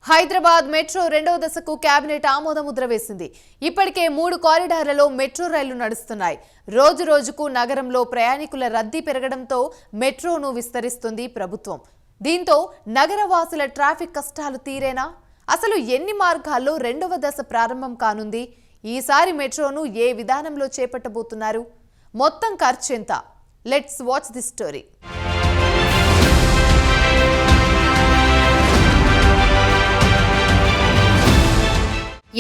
Hyderabad metro రెండవ దశకు cabinet ఆమోద ముద్ర వేసింది. ఇప్పటికే 3 కారిడార్లలో మెట్రో రైళ్లు నడుస్తున్నాయి. రోజు రోజుకు నగరంలో ప్రయాణికుల రద్దీ పెరగడంతో మెట్రోను విస్తరిస్తుంది ప్రభుత్వం. దీంతో నగరవాసుల ట్రాఫిక్ కష్టాలు తీరేనా? అసలు ఎన్ని మార్గాల్లో రెండవ దశ ప్రారంభం కానుంది? ఈసారి మెట్రోను ఏ విధానంలో చేపట్టబోతున్నారు? మొత్తం ఖర్చు ఎంత? Let's watch the story.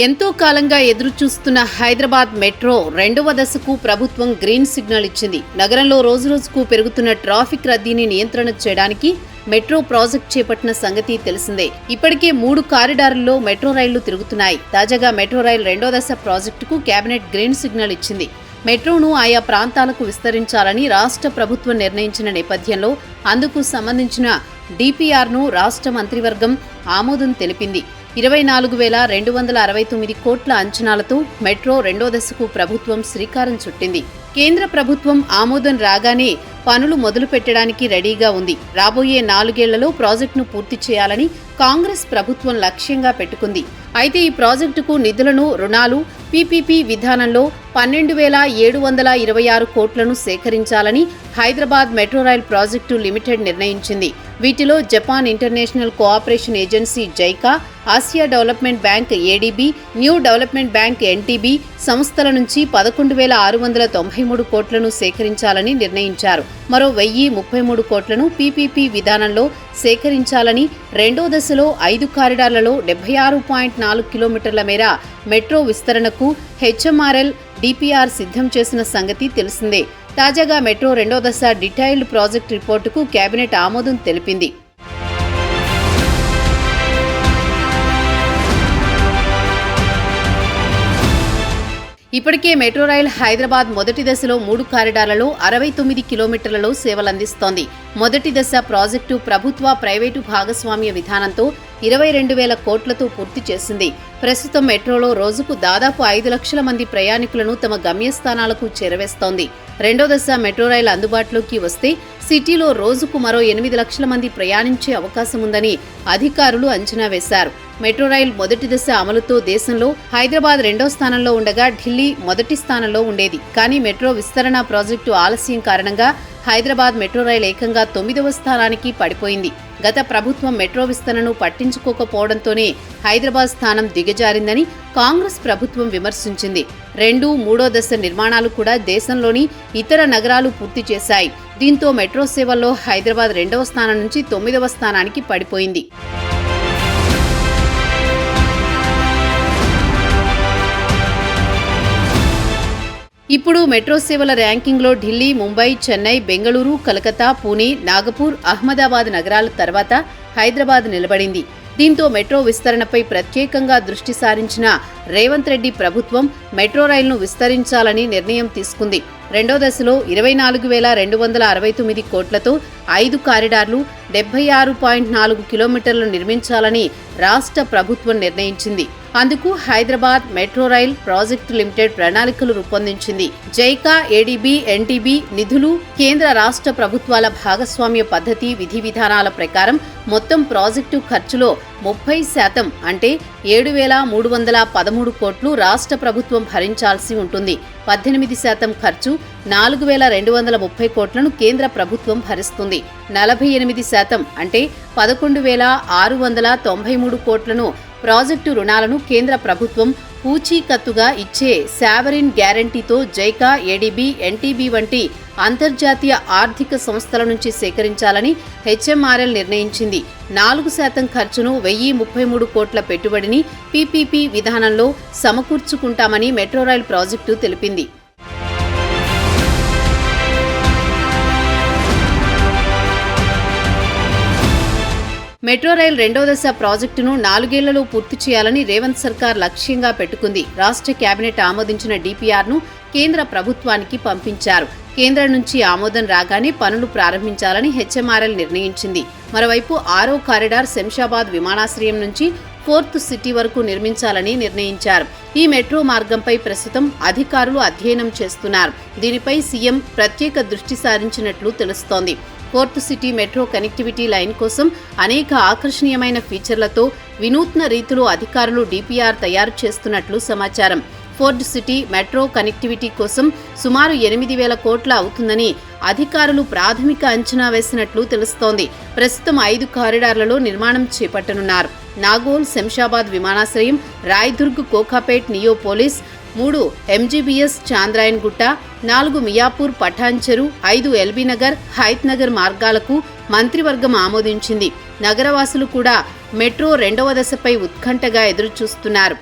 ఎంతో కాలంగా ఎదురుచూస్తున్న హైదరాబాద్ మెట్రో రెండవ దశకు ప్రభుత్వం గ్రీన్ సిగ్నల్ ఇచ్చింది. నగరంలో రోజురోజుకు పెరుగుతున్న ట్రాఫిక్ రద్దీని నియంత్రణ చేయడానికి మెట్రో ప్రాజెక్ట్ చేపట్టిన సంగతి తెలిసిందే. ఇప్పటికే 3 కారిడార్లలో మెట్రో రైళ్లు తిరుగుతున్నాయి. తాజాగా మెట్రో రైల్ రెండో దశ ప్రాజెక్టుకు కేబినెట్ గ్రీన్ సిగ్నల్ ఇచ్చింది. మెట్రోను ఆయా ప్రాంతాలకు విస్తరించాలని రాష్ట్ర ప్రభుత్వం నిర్ణయించిన నేపథ్యంలో అందుకు సంబంధించిన డిపిఆర్ను రాష్ట్ర మంత్రివర్గం ఆమోదం తెలిపింది. 24,269 కోట్ల అంచనాలతో మెట్రో రెండో దశకు ప్రభుత్వం శ్రీకారం చుట్టింది. కేంద్ర ప్రభుత్వం ఆమోదం రాగానే పనులు మొదలు పెట్టడానికి రెడీగా ఉంది. రాబోయే 4 ఏళ్లలో ప్రాజెక్టును పూర్తి చేయాలని కాంగ్రెస్ ప్రభుత్వం లక్ష్యంగా పెట్టుకుంది. అయితే ఈ ప్రాజెక్టుకు నిధులను రుణాలు పీపీపీ విధానంలో 12,726 కోట్లను సేకరించాలని Hyderabad metro rail project limited నిర్ణయించింది. వీటిలో Japan international cooperation agency JICA, Asia development bank ADB, new development bank NTB సంస్థల నుంచి 11,693 కోట్లను సేకరించాలని నిర్ణయించారు. మరో 1,033 కోట్లను పీపీపీ విధానంలో సేకరించాలని, రెండో దశలో 5 కారిడార్లలో 76.4 కిలోమీటర్ల మేర మెట్రో విస్తరణకు హెచ్ఎంఆర్ఎల్ డిపిఆర్ సిద్ధం చేసిన సంగతి తెలిసిందే. తాజాగా మెట్రో రెండో దశ డీటెయిల్డ్ ప్రాజెక్ట్ రిపోర్టుకు కేబినెట్ ఆమోదం తెలిపింది. ఇప్పటికే మెట్రో రైల్ హైదరాబాద్ మొదటి దశలో 3 కారిడార్లలో 69 కిలోమీటర్లలో సేవలందిస్తోంది. మొదటి దశ ప్రాజెక్టు ప్రభుత్వ ప్రైవేటు భాగస్వామ్య విధానంతో 22,000 కోట్లతో పూర్తి చేసింది. ప్రస్తుతం మెట్రోలో రోజుకు దాదాపు 5 లక్షల మంది ప్రయాణికులను తమ గమ్యస్థానాలకు చేరవేస్తోంది. రెండో దశ మెట్రో రైలు అందుబాటులోకి వస్తే సిటీలో రోజుకు మరో 8 లక్షల మంది ప్రయాణించే అవకాశం ఉందని అధికారులు అంచనా వేశారు. మెట్రో రైల్ మొదటి దశ అమలుతో దేశంలో హైదరాబాద్ రెండో స్థానంలో ఉండగా ఢిల్లీ మొదటి స్థానంలో ఉండేది. కానీ మెట్రో విస్తరణ ప్రాజెక్టు ఆలస్యం కారణంగా హైదరాబాద్ మెట్రో రైల్ ఏకంగా 9వ స్థానానికి పడిపోయింది. గత ప్రభుత్వం మెట్రో విస్తరణను పట్టించుకోకపోవడంతోనే హైదరాబాద్ స్థానం దిగజారిందని కాంగ్రెస్ ప్రభుత్వం విమర్శించింది. 2, 3వ దశ నిర్మాణాలు కూడా దేశంలోని ఇతర నగరాలు పూర్తి చేశాయి. దీంతో మెట్రో సేవల్లో హైదరాబాద్ 2వ స్థానం నుంచి 9వ స్థానానికి పడిపోయింది. ఇప్పుడు మెట్రో సేవల ర్యాంకింగ్లో ఢిల్లీ, ముంబై, చెన్నై, బెంగళూరు, కలకత్తా, పూణే, నాగపూర్, అహ్మదాబాద్ నగరాల తర్వాత హైదరాబాద్ నిలబడింది. దీంతో మెట్రో విస్తరణపై ప్రత్యేకంగా దృష్టి సారించిన రేవంత్ రెడ్డి ప్రభుత్వం మెట్రో రైలును విస్తరించాలని నిర్ణయం తీసుకుంది. రెండో దశలో 24,269 కోట్లతో 5 కారిడార్లు 76.4 కిలోమీటర్లు నిర్మించాలని రాష్ట్ర ప్రభుత్వం నిర్ణయించింది. అందుకు Hyderabad metro rail project limited ప్రణాళికలు రూపొందించింది. జైకా, ఏడీబీ, ఎన్టీబీ నిధులు, కేంద్ర రాష్ట్ర ప్రభుత్వాల భాగస్వామ్య పద్ధతి విధి విధానాల ప్రకారం మొత్తం ప్రాజెక్టు ఖర్చులో 30% అంటే 7,313 కోట్లు రాష్ట్ర ప్రభుత్వం భరించాల్సి ఉంటుంది. 18% ఖర్చు 4,230 కోట్లను కేంద్ర ప్రభుత్వం భరిస్తుంది. 48% అంటే 11,693 కోట్లను ప్రాజెక్టు రుణాలను కేంద్ర ప్రభుత్వం పూచీకత్తుగా ఇచ్చే సావరిన్ గ్యారంటీతో జైకా, ఏడీబీ, ఎన్టీబీ వంటి అంతర్జాతీయ ఆర్థిక సంస్థల నుంచి సేకరించాలని హెచ్ఎంఆర్ఎల్ నిర్ణయించింది. 4% ఖర్చును 1,033 కోట్ల పెట్టుబడిని పీపీపీ విధానంలో సమకూర్చుకుంటామని మెట్రో రైల్ ప్రాజెక్టు తెలిపింది. మెట్రో రైల్ రెండో దశ ప్రాజెక్టును 4 ఏళ్లలో పూర్తి చేయాలని రేవంత్ సర్కార్ లక్ష్యంగా పెట్టుకుంది. రాష్ట్ర కేబినెట్ ఆమోదించిన డిపిఆర్ను కేంద్ర ప్రభుత్వానికి పంపించారు. కేంద్రం నుంచి ఆమోదం రాగానే పనులు ప్రారంభించాలని హెచ్ఎంఆర్ఎల్ నిర్ణయించింది. మరోవైపు 6వ కారిడార్ శంషాబాద్ విమానాశ్రయం నుంచి 4th సిటీ వరకు నిర్మించాలని నిర్ణయించారు. ఈ మెట్రో మార్గంపై ప్రస్తుతం అధికారులు అధ్యయనం చేస్తున్నారు. దీనిపై సీఎం ప్రత్యేక దృష్టి సారించినట్లు తెలుస్తోంది. 4th city metro connectivity line కోసం అనేక ఆకర్షణీయమైన ఫీచర్లతో వినూత్న రీతిలో అధికారులు డిపిఆర్ తయారు చేస్తున్నట్లు సమాచారం. ఫోర్డ్ సిటీ మెట్రో కనెక్టివిటీ కోసం సుమారు 8,000 కోట్ల అవుతుందని అధికారులు ప్రాథమిక అంచనా వేసినట్లు తెలుస్తోంది. ప్రస్తుతం 5 కారిడార్లలో నిర్మాణం చేపట్టనున్నారు. నాగోల్, శంషాబాద్ విమానాశ్రయం, రాయ్దుర్గ్, కోకాపేట్, నియోపోలిస్, 3 ఎంజీబీఎస్ చాంద్రాయన్ గుట్ట, 4 మియాపూర్, పఠాన్చెరు, 5 ఎల్బీ నగర్, హైత్ నగర్ మార్గాలకు మంత్రివర్గం ఆమోదించింది. నగరవాసులు కూడా మెట్రో 2వ దశపై ఉత్కంఠగా ఎదురుచూస్తున్నారు.